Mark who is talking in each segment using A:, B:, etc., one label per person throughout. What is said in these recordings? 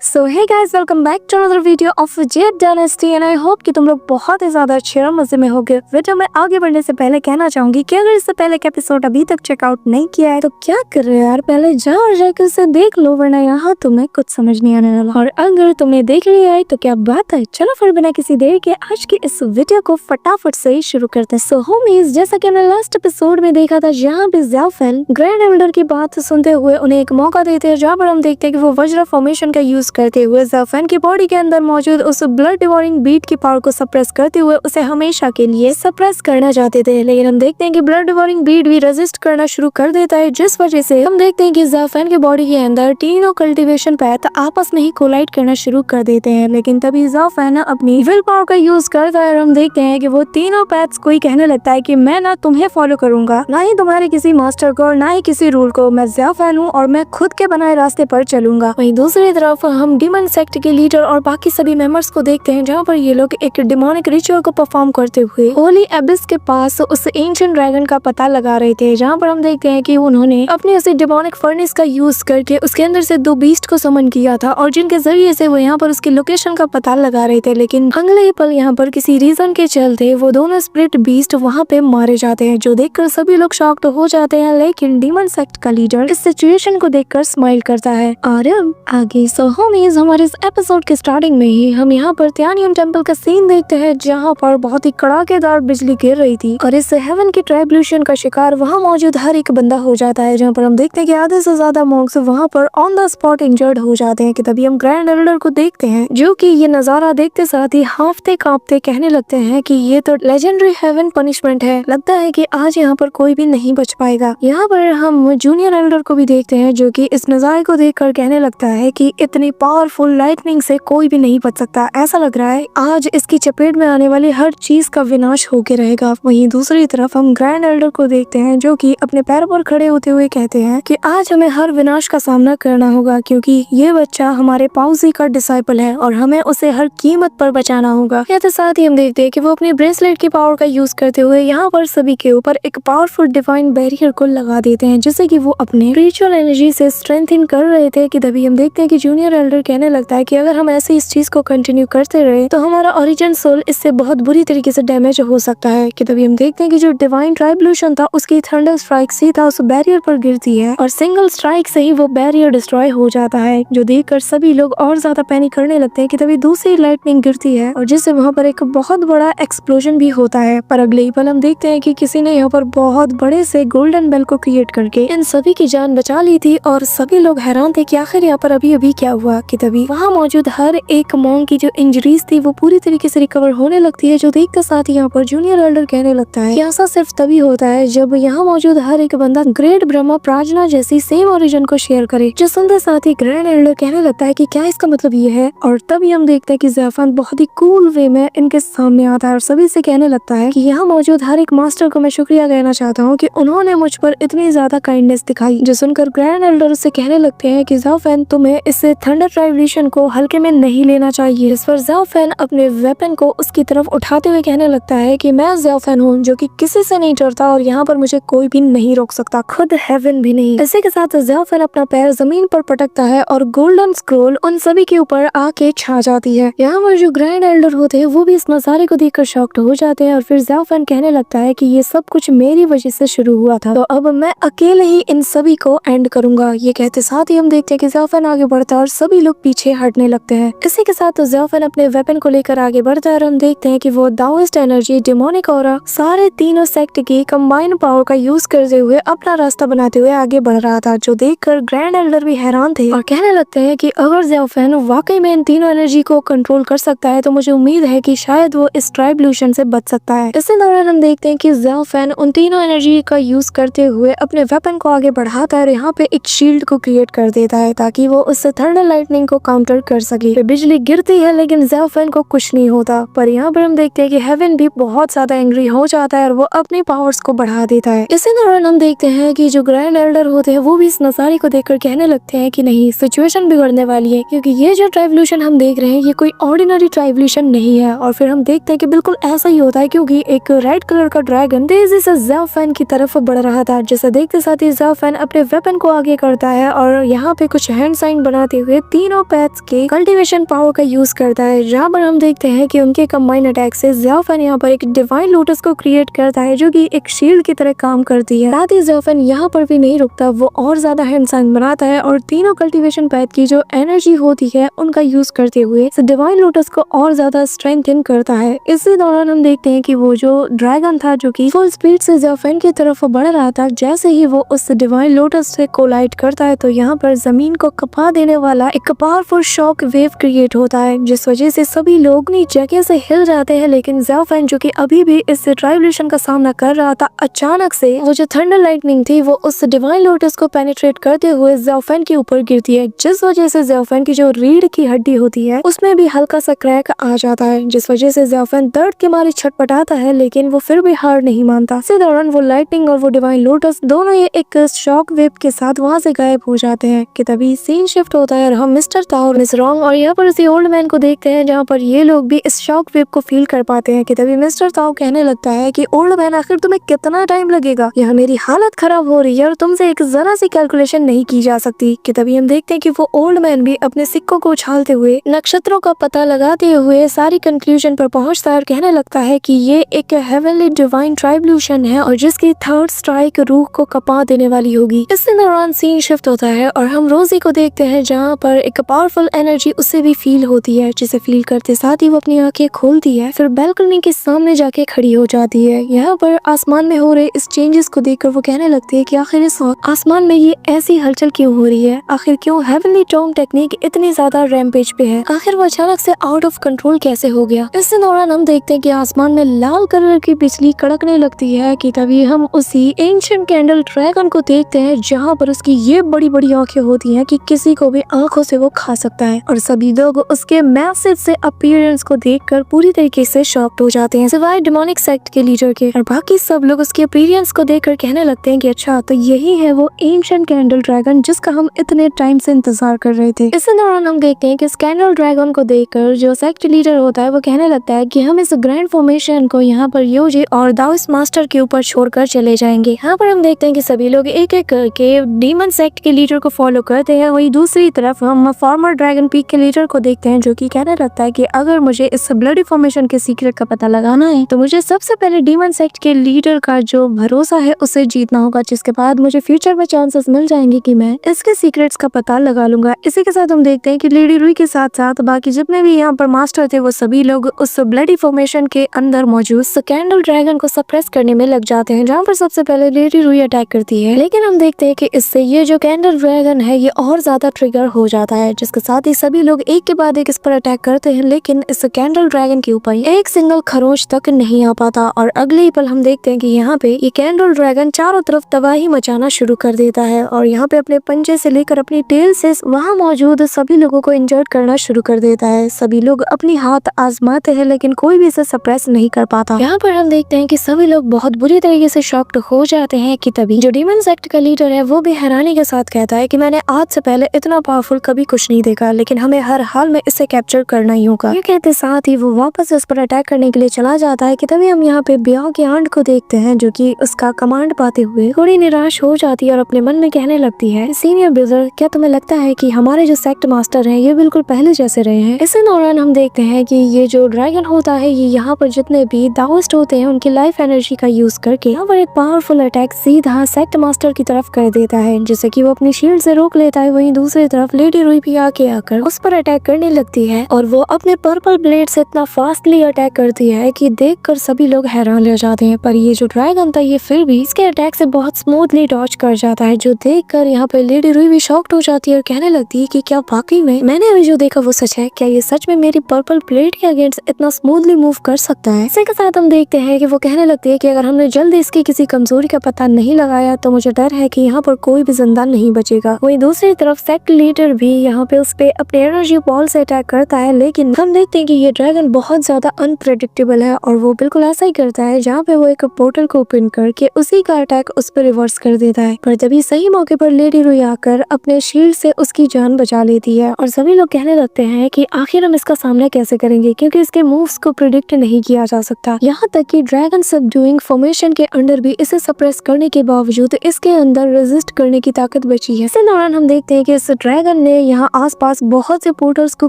A: So hey guys, welcome back to another video of Z dynasty and I hope कि तुम लोग बहुत ही ज्यादा अच्छे और मजे में होगे। वीडियो में आगे बढ़ने से पहले कहना चाहूंगी कि अगर इससे पहले का एपिसोड अभी तक चेकआउट नहीं किया है तो क्या कर रहे हो यार, पहले जाओ और जाकर इसे देख लो, वरना यहाँ तुम्हें कुछ समझ नहीं आने वाला। और अगर तुमने देख लिया है तो क्या बात है, चलो फिर बिना किसी देर के आज की इस वीडियो को फटाफट से ही शुरू करते हैं। सो होमीज, जैसा कि हमने लास्ट एपिसोड में देखा था, जहाँ पे ज़ाओफेन ग्रैंड एल्डर की बात सुनते हुए उन्हें एक मौका देते हैं, जहाँ पर हम देखते हैं कि वो वज्र फॉर्मेशन का यूज करते हुए ज़ाओफेन की बॉडी के अंदर मौजूद उस ब्लड डिवोरिंग बीट की पावर को सप्रेस करते हुए उसे हमेशा के लिए सप्रेस करना चाहते थे। लेकिन हम देखते हैं कि ब्लड डिवोरिंग बीट भी रेजिस्ट करना शुरू कर देता है, जिस वजह से हम देखते हैं कि ज़ाओफेन की बॉडी के अंदर तीनों कल्टीवेशन पैथ आपस में ही कोलाइड करना शुरू कर देते हैं। लेकिन तभी ज़ाओफेन अपनी विल पावर का यूज करता है और हम देखते हैं कि वो तीनों पैथ्स को ही कहने लगता है कि मैं ना तुम्हें फॉलो करूंगा, ना ही तुम्हारे किसी मास्टर को और ना ही किसी रूल को। मैं ज़ाओफेन हूँ और मैं खुद के बनाए रास्ते पर चलूंगा। वहीं दूसरी तरफ हम डीमन सेक्ट के लीडर और बाकी सभी मेंबर्स को देखते हैं, जहाँ पर ये लोग एक डिमोनिक रिचुअल को परफॉर्म करते हुए होली एबिस के पास उस एंशिएंट ड्रैगन का पता लगा रहे थे, जहाँ पर हम देखते हैं कि उन्होंने अपने उस डिमोनिक फर्नेस का यूज करके उसके अंदर से दो बीस्ट को समन किया था और जिनके जरिए से वो यहाँ पर उसकी लोकेशन का पता लगा रहे थे। लेकिन अगले ही पल यहाँ पर किसी रीजन के चलते वो दोनों स्प्लिट बीस्ट वहाँ पे मारे जाते हैं, जो देखकर सभी लोग शॉक्ड हो जाते हैं। लेकिन डीमन सेक्ट का लीडर इस सिचुएशन को देखकर स्माइल करता है। और अब आगे सो होमीज, हमारे इस एपिसोड के स्टार्टिंग में ही हम यहाँ पर त्यानियम टेम्पल का सीन देखते हैं, जहाँ पर बहुत ही कड़ाकेदार बिजली गिर रही थी और इस हेवन की ट्राइब्यूशन का शिकार वहाँ मौजूद हर एक बंदा हो जाता है। जहाँ पर हम देखते हैं कि आधे से ज्यादा मॉन्क्स वहाँ पर ऑन द स्पॉट इंजर्ड हो जाते हैं। कि तभी हम ग्रैंड एल्डर को देखते हैं, जो कि ये नजारा देखते साथ ही हांफते कांपते कहने लगते हैं कि ये तो लेजेंडरी हेवन पनिशमेंट है, लगता है कि आज यहाँ पर कोई भी नहीं बच पाएगा। यहाँ पर हम जूनियर एल्डर को भी देखते हैं, जो कि इस नजारे को देखकर कहने लगता है कि इतनी पावरफुल लाइटनिंग से कोई भी नहीं बच सकता, ऐसा लग रहा है आज इसकी चपेट में आने वाली हर चीज का विनाश होके रहेगा। वहीं दूसरी तरफ हम ग्रैंड एल्डर को देखते हैं, जो कि अपने पैरों पर खड़े होते हुए कहते हैं कि आज हमें हर विनाश का सामना करना होगा, क्योंकि ये बच्चा हमारे पाउसी का डिसाइपल है और हमें उसे हर कीमत पर बचाना होगा। कहते साथ ही हम देखते हैं कि वो अपनी ब्रेसलेट की पावर का यूज करते हुए यहाँ पर सभी के ऊपर एक पावरफुल डिवाइन बैरियर को लगा देते हैं, जिससे कि वो अपने रिचुअल एनर्जी से स्ट्रेंथन कर रहे थे। कि तभी हम देखते हैं कि जूनियर एल्डर कहने लगता है कि अगर हम ऐसे इस चीज को कंटिन्यू करते रहे तो हमारा ओरिजिन सोल इससे बहुत बुरी तरीके से डैमेज हो सकता है। कि तभी हम देखते हैं कि जो डिवाइन ट्राइब्यूशन था उसकी थंडर स्ट्राइक सीधा उस बैरियर पर गिरती है और सिंगल स्ट्राइक से ही वो बैरियर डिस्ट्रॉय हो जाता है, जो देखकर सभी लोग और ज्यादा पैनिक करने लगते हैं। कि तभी दूसरी लाइटनिंग गिरती है और जिससे वहाँ पर एक बहुत बड़ा एक्सप्लोजन भी होता है। पर अगले ही पल हम देखते हैं कि किसी ने यहाँ पर बहुत बड़े से गोल्डन बेल को क्रिएट करके इन सभी की जान बचा ली थी और सभी लोग हैरान थे कि आखिर यहाँ पर अभी अभी क्या हुआ। कि तभी वहाँ मौजूद हर एक मॉन्क की जो इंजरीज थी वो पूरी तरीके से रिकवर होने लगती है, जो देखकर साथ ही यहाँ पर जूनियर एल्डर कहने लगता है कि ऐसा सिर्फ तभी होता है जब यहाँ मौजूद हर एक बंदा ग्रेट ब्रह्मा प्रार्थना जैसी सेम ओरिजिन को शेयर करे। जो सुनते साथ ही ग्रैंड एल्डर कहने लगता है कि क्या इसका मतलब ये है। और तभी हम देखते हैं कि ज़ाओफेन बहुत ही कूल वे में इनके सामने आता है और सभी से कहने लगता है कि यहाँ मौजूद हर एक मास्टर को मैं शुक्रिया कहना चाहता हूँ कि उन्होंने मुझ पर इतनी ज्यादा काइंडनेस दिखाई। जो सुनकर ग्रैंड एल्डर से कहने लगते हैं कि ज़ाओफेन, तुम्हें इस थंडर ट्राइब्यूशन को हल्के में नहीं लेना चाहिए। इस पर ज़ाओफेन अपने वेपन को उसकी तरफ उठाते हुए कहने लगता है कि मैं ज़ाओफेन हूँ, जो कि किसी से नहीं डरता और यहाँ पर मुझे कोई भी नहीं रोक सकता, खुद हेवन भी नहीं। इसी के साथ ज़ाओफेन अपना पैर जमीन पर पटकता है और गोल्डन स्क्रोल उन सभी के ऊपर आके छा जाती है। यहाँ पर जो ग्रैंड एल्डर होते हैं वो भी इस नजारे को देखकर शॉक्ड हो जाते हैं और फिर ज़ाओफेन कहने लगता है कि ये सब कुछ मेरी वजह से शुरू हुआ था, तो अब मैं अकेले ही इन सभी को एंड करूंगा। ये कहते साथ ही हम देखते हैं कि ज़ाओफेन आगे बढ़ता है और सभी लोग पीछे हटने लगते हैं। इसी के साथ ज़ाओफेन अपने वेपन को लेकर आगे बढ़ता है और हम देखते हैं कि वो दाओइस्ट एनर्जी, डिमोनिक ऑरा, सारे तीनों सेक्ट की कंबाइंड पावर का यूज करते हुए अपना रास्ता बनाते हुए आगे बढ़ रहा था, जो देखकर ग्रैंड एल्डर भी हैरान थे और कहने लगते हैं कि अगर ज़ाओफेन वाकई में इन तीनों एनर्जी को कंट्रोल कर सकता है तो मुझे उम्मीद है कि शायद वो इस ट्राइब्यूशन से बच सकता है। इसी दौरान हम देखते हैं कि ज़ाओफेन उन तीनों एनर्जी का यूज करते हुए अपने वेपन को आगे बढ़ाता है और यहाँ पे एक शील्ड को क्रिएट कर देता है ताकि वो उस थंडर लाइटनिंग को काउंटर कर सके। बिजली गिरती है लेकिन ज़ाओफेन को कुछ नहीं होता। पर यहाँ पर हम देखते हैं कि हेवन भी बहुत ज्यादा एंग्री हो जाता है और वो अपनी पावर्स को बढ़ा देता है। इसी दौरान हम देखते हैं कि जो ग्रैंड एल्डर होते हैं वो भी इस नजारे को देखकर कहने लगते हैं कि नहीं, सिचुएशन बिगड़ने वाली है, क्योंकि ये जो ट्राइब्यूशन हम देख रहे हैं ये कोई ऑर्डिनरी ट्राइब्यूशन नहीं है। और फिर हम देखते हैं कि बिल्कुल ऐसा ही होता है, क्योंकि एक रेड कलर का ड्रैगन तेजी से ज़ाओफेन की तरफ बढ़ रहा था, जिसे देखते साथ ही ज़ाओफेन अपने वेपन को आगे करता है और यहाँ पे कुछ हैंड साइन बनाते हुए तीनों पैथ्स के कल्टीवेशन पावर का यूज करता है, जहाँ पर हम देखते हैं कि उनके कंबाइन अटैक से ज़ियाओफेन यहाँ पर एक डिवाइन लोटस को क्रिएट करता है जो कि एक शील्ड की तरह काम करती है। साथ ही ज़ियाओफेन यहाँ पर भी नहीं रुकता, वो और ज्यादा इंसान बनाता है और तीनों कल्टीवेशन पैथ की जो एनर्जी होती है उनका यूज करते हुए डिवाइन लोटस को और ज्यादा स्ट्रेंथन करता है। इसी दौरान हम देखते हैं कि वो जो ड्रैगन था जो कि फुल स्पीड से ज़ियाओफेन की तरफ बढ़ रहा था, जैसे ही वो उस डिवाइन लोटस से कोलाइड करता है तो यहाँ पर जमीन को कपा देने वाला एक पावरफुल शॉक वेव क्रिएट होता है, जिस वजह से सभी लोग अपनी जगह से हिल जाते हैं। लेकिन ज़ियाओफेन जो कि अभी भी इस ट्राइब्यूलेशन का सामना कर रहा था, अचानक से वो जो थंडर लाइटनिंग थी वो उस डिवाइन लोटस को पेनिट्रेट करते हुए ज़ियाओफेन के ऊपर गिरती है, जिस वजह से ज़ियाओफेन की जो रीढ़ की हड्डी होती है उसमें भी हल्का सा क्रैक आ जाता है, जिस वजह से ज़ियाओफेन दर्द के मारे छटपटाता है, लेकिन वो फिर भी हार नहीं मानता। इसी दौरान वो लाइटनिंग और वो डिवाइन लोटस दोनों ये एक शॉक वेव के साथ वहाँ से गायब हो जाते हैं कि तभी सीन शिफ्ट होता है और हम मिस्टर ताओ, मिस रॉन्ग और यहाँ पर उसी ओल्ड मैन को देखते हैं, जहाँ पर ये लोग भी इस शॉक वेव को फील कर पाते हैं कि तभी मिस्टर ताओ कहने लगता है कि ओल्ड मैन आखिर तुम्हें कितना टाइम लगेगा, यहाँ मेरी हालत खराब हो रही है और तुमसे एक जरा सी कैलकुलेशन नहीं की जा सकती। कि तभी हम देखते हैं कि वो ओल्ड मैन भी अपने सिक्कों को उछालते हुए नक्षत्रों का पता लगाते हुए सारी कंक्लूजन पर पहुंचता है और कहने लगता है कि ये एक हेवनली डिवाइन ट्राइब्यूलेशन है और जिसकी थर्ड स्ट्राइक रूह को कपा देने वाली होगी। इसी दौरान सीन शिफ्ट होता है और हम रोजी को देखते हैं, जहाँ पर एक पावरफुल एनर्जी उससे भी फील होती है, जिसे फील करते साथ ही वो अपनी आंखें खोलती है, फिर बैल्कनी के सामने जाके खड़ी हो जाती है। यहाँ पर आसमान में हो रहे इस चेंजेस को देखकर वो कहने लगती है कि आखिर इस आसमान में ये ऐसी हलचल क्यों हो रही है, आखिर क्यों हेवनली टोन टेक्निक इतनी ज्यादा रैम्पेज पे है, आखिर वो अचानक से आउट ऑफ कंट्रोल कैसे हो गया। इस दौरान हम देखते हैं कि आसमान में लाल कलर की बिजली कड़कने लगती है कि तभी हम उसी एंशिएंट कैंडल ड्रैगन को देखते हैं, जहाँ पर उसकी ये बड़ी बड़ी आंखें होती हैं कि किसी को भी आंखों से वो खा सकता है और सभी लोग उसके मैसिव से अपीयरेंस को देखकर पूरी तरीके से शॉक्ड हो जाते हैं, सिवाय डेमोनिक सेक्ट के लीडर के, और बाकी सब लोग उसके अपीयरेंस को देखकर कहने लगते हैं कि अच्छा तो यही है वो एंशिएंट कैंडल ड्रैगन जिसका हम इतने टाइम से इंतजार कर रहे थे। इस दौरान हम देखते हैं कि इस कैंडल ड्रैगन को देखकर जो सेक्ट लीडर होता है वो कहने लगता है कि हम इस ग्रैंड फॉर्मेशन को यहाँ पर योजी और दाउस मास्टर के ऊपर छोड़कर चले जाएंगे। यहाँ पर हम देखते हैं कि सभी लोग एक एक करके डीमन सेक्ट के लीडर को फॉलो करते हैं। वही दूसरी तरफ हम फॉर्मर ड्रैगन पीक के लीडर को देखते हैं, जो कि कहने लगता है कि अगर मुझे इस ब्लडी फॉर्मेशन के सीक्रेट का पता लगाना है तो मुझे सबसे पहले डीमन सेक्ट के लीडर का जो भरोसा है उसे जीतना होगा, जिसके बाद मुझे फ्यूचर में चांसेस मिल जाएंगे कि मैं इसके सीक्रेट्स का पता लगा लूंगा। इसी के साथ हम देखते हैं कि लेडी रुई के साथ साथ बाकी जितने भी यहाँ पर मास्टर थे वो सभी लोग उस ब्लडी फॉर्मेशन के अंदर मौजूद कैंडल ड्रैगन को सप्रेस करने में लग जाते हैं, जहाँ पर सबसे पहले लेडी रुई अटैक करती है। लेकिन हम देखते हैं कि इससे ये जो कैंडल ड्रैगन है ये और ज्यादा ट्रिगर हो जाता है, जिसके साथ ही सभी लोग एक के बाद एक इस पर अटैक करते हैं, लेकिन इस कैंडल ड्रैगन के ऊपर एक सिंगल खरोच तक नहीं आ पाता। और अगले ही पल हम देखते हैं कि यहाँ पे ये कैंडल ड्रैगन चारों तरफ तबाही मचाना शुरू कर देता है और यहाँ पे अपने पंजे से लेकर अपनी टेल से वहाँ मौजूद सभी लोगों को इंजर्ड करना शुरू कर देता है। सभी लोग अपनी हाथ आजमाते हैं लेकिन कोई भी इसे सप्रेस नहीं कर पाता। यहाँ पर हम देखते हैं कि सभी लोग बहुत बुरी तरीके से शॉक्ड हो जाते हैं कि तभी जो डीमन सेक्ट का लीडर है वो भी हैरानी के साथ कहता है कि मैंने आज से पहले इतना पावरफुल कभी कुछ नहीं देखा, लेकिन हमें हर हाल में इसे कैप्चर करना ही होगा। ये कहते साथ ही वो वापस इस पर अटैक करने के लिए चला जाता है कि तभी हम यहाँ पे ब्याह की आंट को देखते हैं, जो कि उसका कमांड पाते हुए थोड़ी निराश हो जाती है और अपने मन में कहने लगती है, सीनियर ब्रदर क्या तुम्हें लगता है कि हमारे जो सेक्ट मास्टर हैं ये बिल्कुल पहले जैसे रहे हैं। इसी दौरान हम देखते हैं कि ये जो ड्रैगन होता है ये यहाँ पर जितने भी दाओस्ट होते हैं उनकी लाइफ एनर्जी का यूज करके यहाँ पर एक पावरफुल अटैक सीधा सेक्ट मास्टर की तरफ कर देता है, जिसे कि वो अपनी शील्ड से रोक लेता है। वहीं दूसरी तरफ लेडी रुई भी आके आकर उस पर अटैक करने लगती है और वो अपने पर्पल ब्लेड से इतना फास्टली अटैक करती है कि देखकर सभी लोग हैरान रह जाते हैं। पर ये जो ड्रैगन था ये फिर भी इसके अटैक से बहुत स्मूथली डॉज कर जाता है, जो देखकर यहाँ पे लेडी रुई भी शॉक्ड हो जाती है और कहने लगती है कि क्या वाकई में मैंने अभी जो देखा वो सच है, क्या ये सच में मेरी पर्पल ब्लेड के अगेंस्ट इतना स्मूथली मूव कर सकता है। इसी के साथ हम देखते हैं कि वो कहने लगती है कि अगर हमने जल्दी इसकी किसी कमजोरी का पता नहीं लगाया तो मुझे डर है कि यहाँ पर कोई भी जिंदा नहीं बचेगा। वहीं दूसरी तरफ सेक्ट लीडर भी यहाँ पे उस पे अपने एनर्जी बॉल से अटैक करता है, लेकिन हम देखते हैं कि ये ड्रैगन बहुत ज्यादा अनप्रेडिक्टेबल है और वो बिल्कुल ऐसा ही करता है, जहाँ पे वो एक पोर्टल को ओपन करके उसी का अटैक उस पर रिवर्स कर देता है। पर तभी सही मौके पर लेडी रुई आकर अपने शील्ड से उसकी जान बचा लेती है और सभी लोग कहने लगते हैं कि आखिर हम इसका सामना कैसे करेंगे, क्योंकि इसके मूव्स को प्रिडिक्ट नहीं किया जा सकता। यहाँ तक कि ड्रैगन सबडूइंग फॉर्मेशन के अंडर भी इसे सप्रेस करने के बावजूद इसके अंदर रेजिस्ट करने की ताकत बची है। इस दौरान हम देखते हैं कि इस ड्रैगन ने यहाँ आसपास बहुत से पोर्टल्स को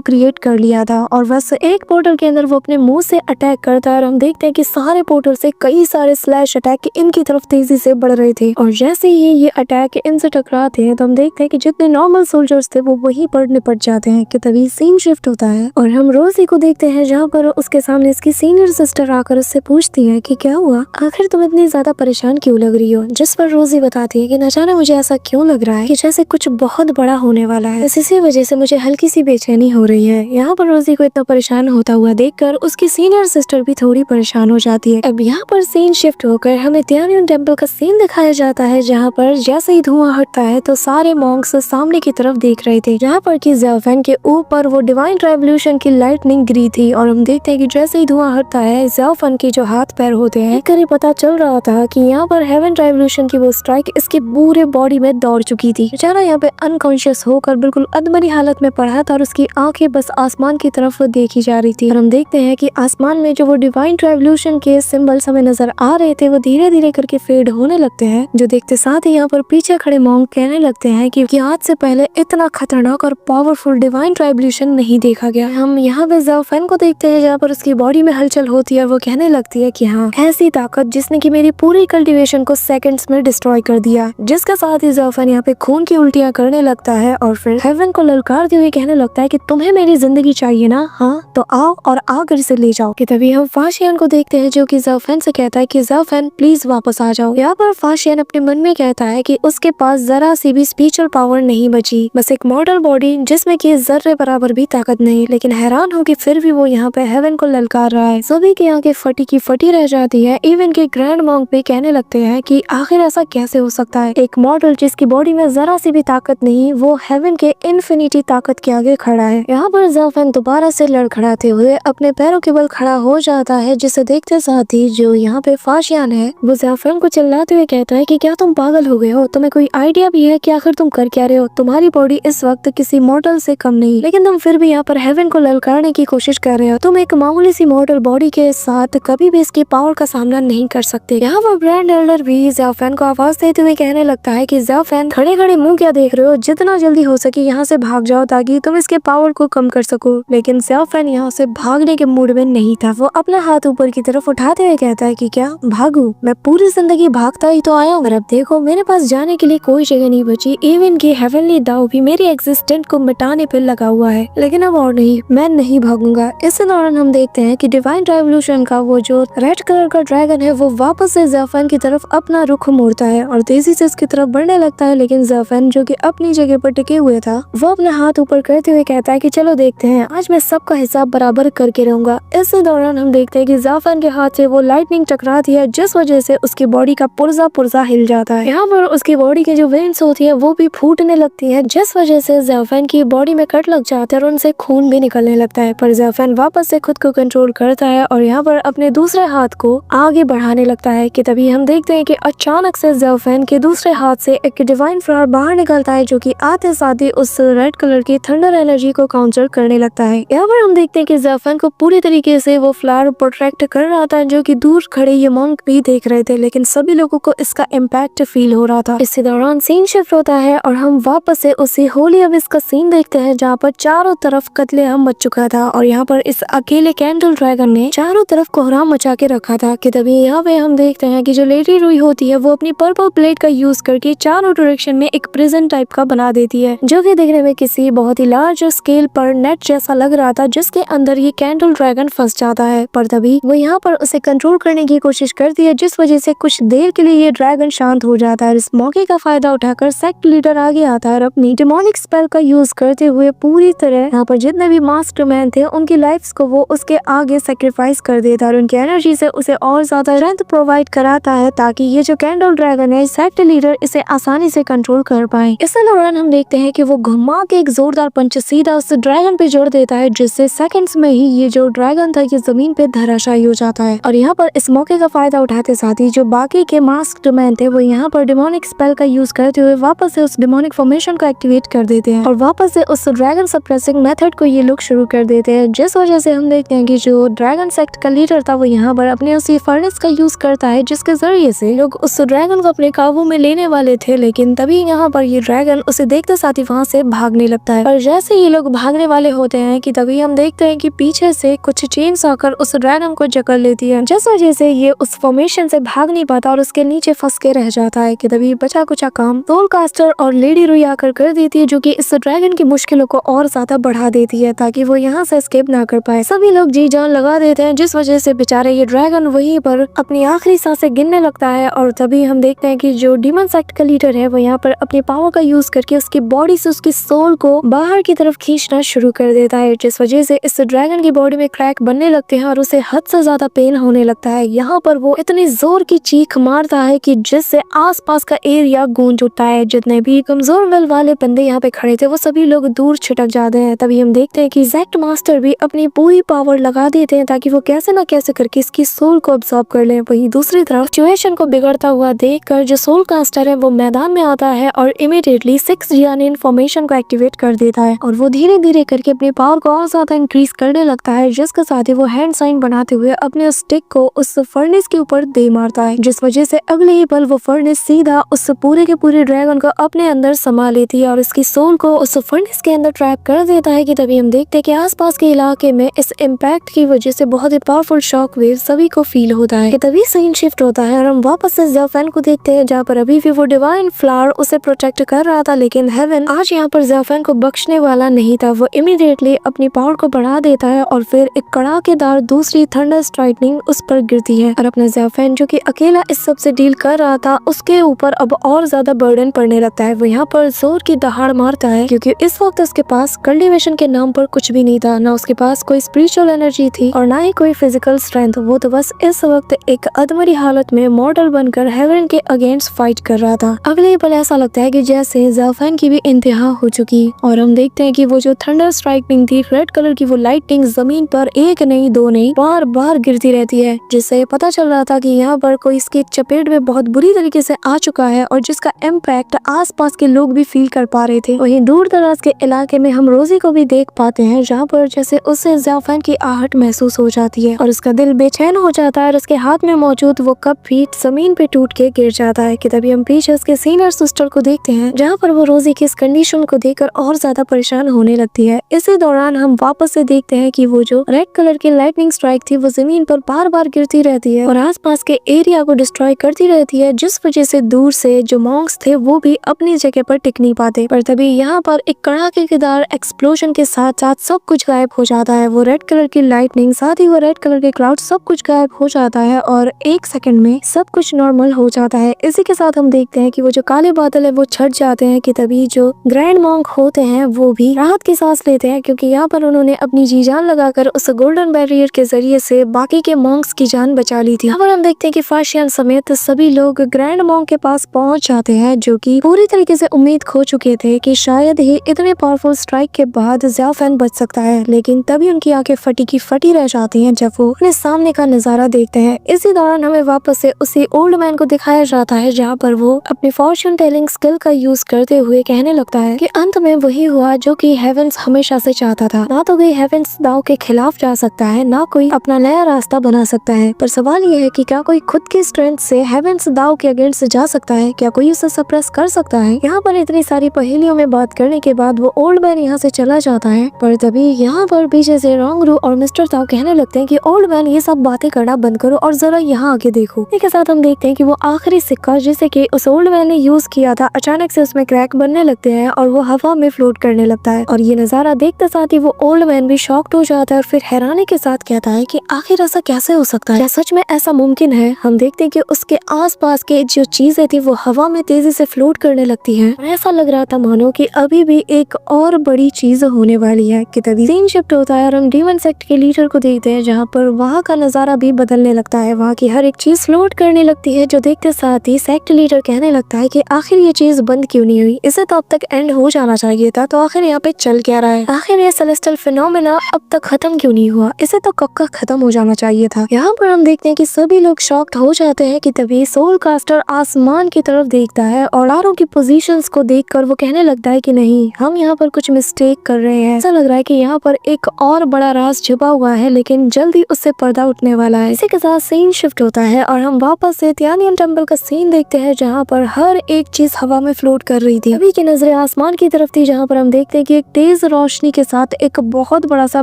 A: क्रिएट कर लिया था और बस एक पोर्टल के अंदर वो अपने मुंह से अटैक करता है और हम देखते हैं कि सारे पोर्टल से कई सारे स्लैश अटैक इनकी तरफ तेजी से बढ़ रहे थे। और जैसे ही ये अटैक इनसे टकराते हैं तो हम देखते हैं कि जितने नॉर्मल सोल्जर्स थे वो वहीं पर निपट जाते हैं कि तभी सीन शिफ्ट होता है और हम रोजी को देखते हैं जहाँ पर उसके सामने इसकी सीनियर सिस्टर आकर उससे पूछती है कि क्या हुआ, आखिर तुम इतनी ज्यादा परेशान क्यों लग रही हो। जिस पर रोजी बताती है कि न जाने मुझे ऐसा क्यों लग रहा है कि जैसे कुछ बहुत बड़ा होने वाला है, इसी वजह से मुझे हल्की सी बेचैनी हो रही है। यहाँ पर रोजी को इतना परेशान होता हुआ देखकर उसकी सीनियर सिस्टर भी थोड़ी परेशान हो जाती है। अब यहाँ पर सीन शिफ्ट होकर हमें तियानियन टेम्पल का सीन दिखाया जाता है जहाँ पर जैसे ही धुआं हटता है तो सारे मॉन्क्स सामने की तरफ देख रहे थे, जहाँ पर कि ज़ेफन के ऊपर वो डिवाइन रेवोल्यूशन की लाइटनिंग गिरी थी। और हम देखते हैं कि जैसे ही धुआं हटता है ज़ेफन के जो हाथ पैर होते हैं करीब पता चल रहा था कि यहाँ पर हेवन रेवोल्यूशन की वो स्ट्राइक इसके पूरे बॉडी में दौड़ चुकी थी। बेचारा यहाँ पे अनकॉन्शियस होकर बिल्कुल अधमरी हालत में पड़ा था और उसकी आंखें बस आसमान की तरफ देखी जा रही थी। और हम देखते हैं कि आसमान में जो वो डिवाइन रेवोल्यूशन के सिंबल्स हमें नजर आ रहे थे वो धीरे धीरे करके फेड होने लगते हैं, जो देखते साथ ही यहाँ पर पीछे खड़े मॉन्क कहने लगते हैं कि आज से पहले इतना खतरनाक और पावरफुल डिवाइन रेवोल्यूशन नहीं देखा गया। हम यहाँ पे ज़ेफन को देखते हैं जहाँ पर उसकी बॉडी में हलचल होती है और वो कहने लगती है कि हाँ, ऐसी ताकत जिसने की मेरी पूरी कल्टीवेशन को सेकंड्स में डिस्ट्रॉय कर दिया। जिसका साथ ही ज़ेफन यहाँ पे खून की उल्टियाँ करने लगता है और फिर हेवन को ललकारते हुए कहने लगता है कि तुम्हें मेरी जिंदगी चाहिए ना, हाँ तो आओ और आकर इसे ले जाओ। कि तभी हम फाशियन को देखते हैं जो कि ज़ेफन से कहता है कि ज़ेफन प्लीज वापस आ जाओ। यहाँ पर फाशियन अपने मन में कहता है कि उसके पास जरा सी भी स्पिरिचुअल पावर नहीं बची, बस एक मॉडल बॉडी जिसमें कि जर्रे बराबर भी ताकत नहीं। लेकिन हैरान हो कि फिर भी वो यहाँ पे हेवन को ललकार रहा है। सभी की आंखें फटी की फटी रह जाती है। इवन के ग्रैंड मॉन्क भी कहने लगते हैं कि आखिर ऐसा कैसे हो सकता है, एक मॉडल जिसकी बॉडी में जरा सी भी ताकत नहीं वो हेवन के इन्फिनिटी ताकत के आगे खड़ा है। यहाँ पर ज़ेफन दोबारा से लड़खड़ाते हुए अपने पैरों के बल खड़ा हो जाता है, जिसे देखते साथ ही जो यहाँ पे फाशियन है वो ज़ेफन को चिल्लाते हुए कहता है कि क्या तुम पागल हो गए हो, तुम्हें कोई आइडिया भी है कि आखिर तुम कर क्या रहे हो। तुम्हारी बॉडी इस वक्त किसी मॉडल से कम नहीं, लेकिन तुम फिर भी यहाँ पर हेवन को ललकारने की कोशिश कर रहे हो। तुम एक मामूली सी मॉडल बॉडी के साथ कभी भी इसकी पावर का सामना नहीं कर सकते। यहाँ पर ग्रैंड एल्डर भी ज़ेफन को आवाज देते हुए कहने लगता है कि ज़ेफन खड़े खड़े मुंह क्या देख रहे हो, जितना जल्दी हो सके यहाँ से भाग जाओ ताकि तुम इसके पावर को कम कर सको। लेकिन ज़ेफन यहाँ से भागने के मूड में नहीं था। वो अपना हाथ ऊपर की तरफ उठाते हुए कहता है कि क्या भागू, मैं पूरी जिंदगी भागता ही तो आया हूँ, अब देखो मेरे पास जाने के लिए कोई जगह नहीं बची। इवन की हेवनली दाव भी मेरी एग्जिस्टेंस को मिटाने पे लगा हुआ है, लेकिन अब और नहीं, मैं नहीं भागूंगा। इस दौरान हम देखते हैं कि डिवाइन रेवोल्यूशन का वो जो रेड कलर का ड्रैगन है वो वापस से ज़ेफन की तरफ अपना रुख मोड़ता है और तेजी से इसकी तरफ बढ़ने लगता है। लेकिन ज़ेफन जो कि अपनी जगह पर टिके हुए था वो अपने हाथ ऊपर करते हुए कहता है कि चलो देखते हैं, आज मैं सबका हिसाब बराबर करके रहूंगा। इस दौरान हम देखते हैं कि ज़ेफन के हाथ से वो लाइटनिंग टकराती है जिस वजह से उसकी बॉडी का पुर्जा हिल जाता है। यहाँ पर उसकी बॉडी की जो वेन्स होती है वो भी फूटने लगती है जिस वजह से ज़ेफन की बॉडी में कट लग जाता है और उनसे खून भी निकलने लगता है। पर ज़ेफन वापस से खुद को कंट्रोल करता है और यहाँ पर अपने दूसरे हाथ को आगे बढ़ाने लगता है कि तभी हम देखते हैं कि अचानक से ज़ेफन के दूसरे हाथ से एक डिवाइन फ्लावर बाहर निकलता है जो कि आते साथ ही उस रेड कलर की थंडर एनर्जी को काउंटर करने लगता है। यहाँ पर हम देखते हैं कि ज़ेफन को पूरी तरीके से वो फ्लावर प्रोटेक्ट कर रहा था जो कि दूर खड़े ये मॉन्क भी देख रहे थे, लेकिन सभी लोगों को इसका इम्पैक्ट फील हो रहा था। इसी दौरान सीन शिफ्ट होता है और हम वापस से उसी होली अबिस का सीन देखते हैं जहाँ पर चारों तरफ कत्लेआम मच चुका था और यहाँ पर इस अकेले कैंडल ड्रैगन ने चारों तरफ कोहराम मचा के रखा था। कि तभी यहाँ पे हम देखते हैं कि जो लेडी रुई होती है वो अपनी पर्पल प्लेट का यूज करके चारों डायरेक्शन में एक प्रिजन टाइप का बना देती है जो कि देखने में किसी बहुत ही लार्ज स्केल पर नेट जैसा लग रहा था जिसके अंदर ये कैंडल ड्रैगन फंस जाता है। पर तभी वो यहाँ पर उसे कंट्रोल करने की कोशिश करती है जिस वजह से कुछ देर के लिए ये ड्रैगन शांत हो जाता है। इस मौके का फायदा उठाकर सेक्ट लीडर आगे आता है और अपनी डिमोनिक स्पेल का यूज करते हुए पूरी तरह यहाँ पर जितने भी मास्टरमैन थे उनकी लाइफ्स को वो उसके आगे सेक्रीफाइस कर देता है और उनकी एनर्जी से उसे और ज्यादा स्ट्रेंथ प्रोवाइड कराता है ताकि ये जो कैंडल ड्रैगन है सेक्ट लीडर इसे आसानी से कंट्रोल कर पाए। इस दौरान हम देखते हैं कि वो घुमा के एक जोरदार पंच सीधा उस ड्रैगन पे जोड़ देता है जिससे सेकंड्स में ही ये जो ड्रैगन था ये जमीन पे धराशायी हो जाता है। और यहाँ पर इस मौके का फायदा उठाते साथ ही जो बाकी के मास्टरमैन थे वो यहाँ पर डिमोनिक स्पेल का यूज करते हुए वापस से उस डिमोनिक फॉर्मेशन को एक्टिवेट कर देते हैं और वापस से उस ड्रैगन सप्रेसिंग मेथड को ये लोग शुरू कर देते हैं जिस वजह से हम देखते हैं कि जो ड्रैगन सेक्ट का लीडर था वो यहाँ पर अपने उसी फर्नेस का यूज करता है जिसके जरिए से लोग उस ड्रैगन को अपने काबू में लेने वाले थे। लेकिन तभी यहाँ पर ये ड्रैगन उसे देखते साथ ही वहाँ से भागने लगता है। और जैसे ये लोग भागने वाले होते हैं कि तभी हम देखते हैं कि पीछे से कुछ चेन्स आकर उस ड्रैगन को जकड़ लेती है, जिस वजह से ये उस फॉर्मेशन से भाग नहीं पाता और उसके नीचे फंस के रह जाता है। कि तभी बचा कुचा काम सोलकास्टर और लेडी रुई आकर कर देती है, जो कि इस ड्रैगन की मुश्किलों को और ज्यादा बढ़ा देती है ताकि वो यहाँ से एस्केप ना कर पाए। सभी लोग जी जान लगा देते हैं, जिस वजह से बेचारे ये ड्रैगन वहीं पर अपनी आखिरी सांसें गिनने लगता है। और तभी हम देखते हैं कि जो डीमन सेक्ट का लीडर है वो यहाँ पर अपनी पावर का यूज करके उसकी बॉडी से उसकी सोल को बाहर की तरफ खींचना शुरू कर देता है, जिस वजह से इस ड्रैगन की बॉडी में क्रैक बनने लगते हैं और उसे हद से ज्यादा पेन होने लगता है। यहाँ पर वो इतनी जोर की चीख मारता है कि जिससे आसपास का एरिया गूंज उठता है। जितने भी कमजोर विल वाले बंदे यहाँ पे खड़े थे वो सभी लोग दूर छिटक जाते हैं। तभी हम देखते हैं कि ज़ेक्ट मास्टर भी अपनी पूरी पावर लगा देते हैं ताकि वो कैसे न कैसे करके इसकी सोल को अब्सॉर्ब कर ले। वहीं दूसरी तरफ सिचुएशन को बिगड़ता हुआ देखकर जो सोल कास्टर है वो मैदान में आता है और इमीडिएटली 6 जियानिन फॉर्मेशन को एक्टिवेट कर देता है और वो धीरे धीरे करके अपनी पावर को और ज्यादा इंक्रीज करने लगता है, जिसके साथ ही वो हैंड साइन बनाते हुए अपने स्टिक को उस फर्नेस के ऊपर दे मारता है, जिस वजह से अगले ही पल वो फर्नेस सीधा उस पूरे के पूरे ड्रैगन को अपने अंदर समा लेती है और इसकी सोल को उस फर्नेस के अंदर ट्रैप कर देता है। कि तभी हम देखते हैं कि आसपास के इलाके में इस इम्पैक्ट की वजह से बहुत ही पावरफुल शॉक वेव सभी को फील होता है। कि तभी सीन शिफ्ट होता है और हम वापस से ज़ेफान को देखते हैं, जहाँ पर अभी भी वो डिवाइन फ्लावर उसे प्रोटेक्ट कर रहा था, लेकिन हेवन आज यहाँ पर ज़ेफान को बख्शने वाला नहीं था। वो इमीडिएटली अपनी पावर को बढ़ा देता है और फिर एक कड़ाकेदार दूसरी थंडर स्ट्राइकनिंग उस पर गिरती है और अपना ज़ेफान जो कि अकेला इस सब से डील कर रहा था उसके ऊपर अब और ज्यादा बर्डन पड़ने लगता है। वो यहाँ पर जोर की दहाड़ मारता है क्योंकि इस वक्त उसके पास कल्टीवेशन के नाम पर कुछ भी नहीं था, ना उसके पास कोई स्पिरिचुअल एनर्जी थी और ना ही कोई फिजिकल स्ट्रेंथ। वो तो बस इस वक्त एक अधमरी हालत में मॉडल बनकर हेवन के अगेंस्ट फाइट कर रहा था। अगले ही पल ऐसा लगता है कि जैसे ज़ेफान की भी इंतहा हो चुकी और हम देखते हैं कि वो जो थंडर स्ट्राइकिंग थी, रेड कलर की वो लाइटिंग जमीन पर एक नहीं दो नहीं बार बार गिरती रहती है, जिससे पता चल रहा था कि यहाँ पर कोई इसकी चपेट में बहुत बुरी तरीके से आ चुका है और जिसका इम्पैक्ट आसपास के लोग भी फील कर पा रहे थे। वहीं दूर दराज के इलाके में हम रोजी को भी देख पाते हैं, जहाँ पर जैसे उसे ज़ेफान की आहट महसूस हो जाती है और उसका दिल बेचैन हो जाता है और उसके हाथ में मौजूद वो कप भी जमीन पे टूट के गिर जाता है। कि तभी हम पीछे उसके सीनियर सिस्टर को देखते हैं, जहाँ पर वो रोजी की इस कंडीशन को देखकर और ज्यादा परेशान होने लगती है। इसी दौरान हम वापस से देखते हैं कि वो जो रेड कलर की लाइटनिंग स्ट्राइक थी वो जमीन पर बार बार गिरती रहती है और आसपास के एरिया को डिस्ट्रॉय करती रहती है, जिस वजह से दूर से जो मॉन्क्स थे वो भी अपनी जगह पर टिक नहीं पाते। पर तभी यहाँ पर एक कड़ाकेदार एक्सप्लोजन के साथ साथ सब कुछ गायब हो जाता है। वो रेड कलर की लाइटनिंग साथ ही वो रेड कलर के क्लाउड सब कुछ गायब हो जाता है और एक सेकंड में सब कुछ नॉर्मल हो जाता है। इसी के साथ हम देखते हैं कि वो जो काले बादल है वो छट जाते हैं। कि तभी जो ग्रैंड मॉन्क होते हैं वो भी राहत की सांस लेते हैं, क्योंकि यहाँ पर उन्होंने अपनी जी जान लगाकर उस गोल्डन बैरियर के जरिए से बाकी के मॉन्क्स की जान बचा ली थी। अब हम देखते हैं कि फाशियन समेत सभी लोग ग्रैंड मॉन्क के पास पहुंच जाते हैं, जो कि पूरी तरीके से उम्मीद खो चुके थे कि शायद ही इतने पावरफुल स्ट्राइक के बाद ज़ेफान बच सकता है, लेकिन तभी उनकी आंखें फटी की फटी रह जाती हैं जब वो अपने सामने का नजारा देखते हैं। इसी दौरान हमें वापस से उसी ओल्ड मैन को दिखाया जाता है, जहाँ पर वो अपने फॉर्च्यून टेलिंग स्किल का यूज करते हुए कहने लगता है कि अंत में वही हुआ जो कि हेवेंस हमेशा से चाहता था। ना तो कोई हेवेंस दाव के खिलाफ जा सकता है, ना कोई अपना नया रास्ता बना सकता है, पर सवाल ये है कि क्या कोई खुद की स्ट्रेंथ से हेवेंस दाव के अगेंस्ट जा सकता है? क्या कोई उसे सप्रेस कर सकता है? यहाँ पर इतनी सारी पहेलियों में बात करने के बाद वो ओल्ड मैन यहाँ से चला जाता है, पर तभी यहाँ पर पीछे से रोंगरू और मिस्टर ताओ कहने लगते हैं कि ओल्ड मैन ये सब बातें करना बंद करो और जरा यहाँ आके देखो। इसके साथ हम देखते हैं कि वो आखिरी सिक्का जिसे कि उस ओल्ड मैन ने यूज किया था अचानक से उसमें क्रैक बनने लगते हैं और वो हवा में फ्लोट करने लगता है और ये नजारा देखते साथ ही वो ओल्ड मैन भी शॉक्ड हो जाता है और फिर हैरानी के साथ कहता है कि आखिर ऐसा कैसे हो सकता है? क्या सच में ऐसा मुमकिन है? हम देखते हैं कि उसके आसपास के जो चीजें थी वो हवा में तेजी से फ्लोट करने लगती हैं और ऐसा लग रहा था मानो कि अभी भी एक और बड़ी चीज होने वाली है। कि तभी सीन शिफ्ट होता है और हम डीमन सेक्ट के लीडर को देखते हैं, जहाँ पर वहाँ का नजारा भी बदलने लगता है। वहाँ की हर एक चीज फ्लोट करने लगती है, जो देखते साथ ही सेक्ट लीडर कहने लगता है कि आखिर ये चीज बंद क्यों नहीं हुई? इसे तो अब तक एंड हो जाना चाहिए था, तो आखिर यहाँ पे चल क्या रहा है? आखिर ये सेलेस्टियल फिनोमेना अब तक खत्म क्यों नहीं हुआ? इसे तो कब का खत्म हो जाना चाहिए था। यहाँ पर हम देखते हैं कि सभी लोग शॉक्ड हो जाते हैं। कि तभी सोल कास्टर आसमान की तरफ देखता है और तारों की पोजीशंस को देखकर वो कहने लगता है कि नहीं, हम यहाँ पर कुछ मिस्टेक कर रहे हैं। ऐसा लग रहा है कि यहाँ पर एक और बड़ा राज छुपा हुआ है, लेकिन जल्दी उससे पर्दा उठने वाला है। इसी के साथ सीन शिफ्ट होता है और हम वापस से तियानियन टेम्पल का सीन देखते हैं, जहाँ पर हर एक चीज हवा में फ्लोट कर रही थी। अभी की नजरें आसमान आसमान की तरफ थी, जहाँ पर हम देखते हैं कि एक तेज रोशनी के साथ एक बहुत बड़ा सा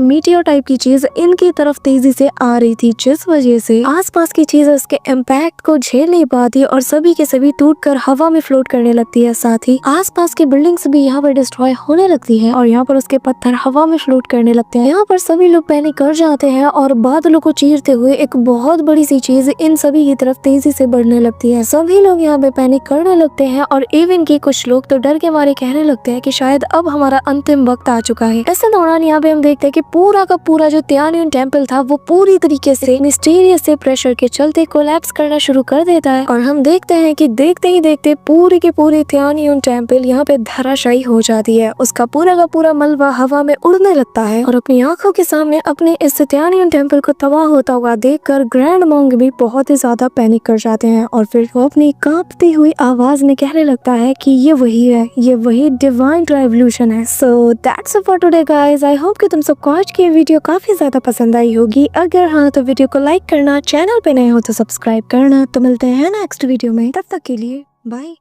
A: मीटियोर टाइप की चीज इनकी तरफ तेजी से आ रही थी, जिस वजह से आसपास की चीज उसके इम्पैक्ट को झेल नहीं पाती और सभी के सभी टूटकर हवा में फ्लोट करने लगती है। साथ ही आसपास की बिल्डिंग्स भी यहाँ पर डिस्ट्रॉय होने लगती है और यहाँ पर उसके पत्थर हवा में फ्लोट करने लगते हैं। यहाँ पर सभी लोग पैनिक कर जाते हैं और बादलों को चीरते हुए एक बहुत बड़ी सी चीज इन सभी की तरफ तेजी से बढ़ने लगती है। सभी लोग यहाँ पे पैनिक करने लगते हैं और इवन की कुछ लोग तो डर के मारे कहने लगते हैं कि शायद अब हमारा अंतिम वक्त आ चुका है। ऐसे दौरान यहाँ पे हम देखते हैं कि पूरा का पूरा जो तियानियन टेम्पल था वो पूरी तरीके से मिस्टीरियस से प्रेशर के चलते कोलैप्स करना शुरू कर देता है और हम देखते हैं कि देखते ही देखते पूरी के पूरी तियानियन टेम्पल यहाँ पे धराशायी हो जाती है। उसका पूरा का पूरा मलबा हवा में उड़ने लगता है और अपनी आंखों के सामने अपने इस तियानियन टेम्पल को तबाह होता हुआ देखकर ग्रैंड मॉन्क भी बहुत ही ज्यादा पैनिक कर जाते हैं और फिर वो अपनी कांपती हुई आवाज में कहने लगता है कि ये वही है, ये वही डिवाइन रेवोल्यूशन है। So that's it for today guys. I hope कि तुम सबको आज की वीडियो काफी ज्यादा पसंद आई होगी। अगर हाँ तो वीडियो को लाइक करना, चैनल पे नए हो तो सब्सक्राइब करना। तो मिलते हैं नेक्स्ट वीडियो में, तब तक के लिए बाय।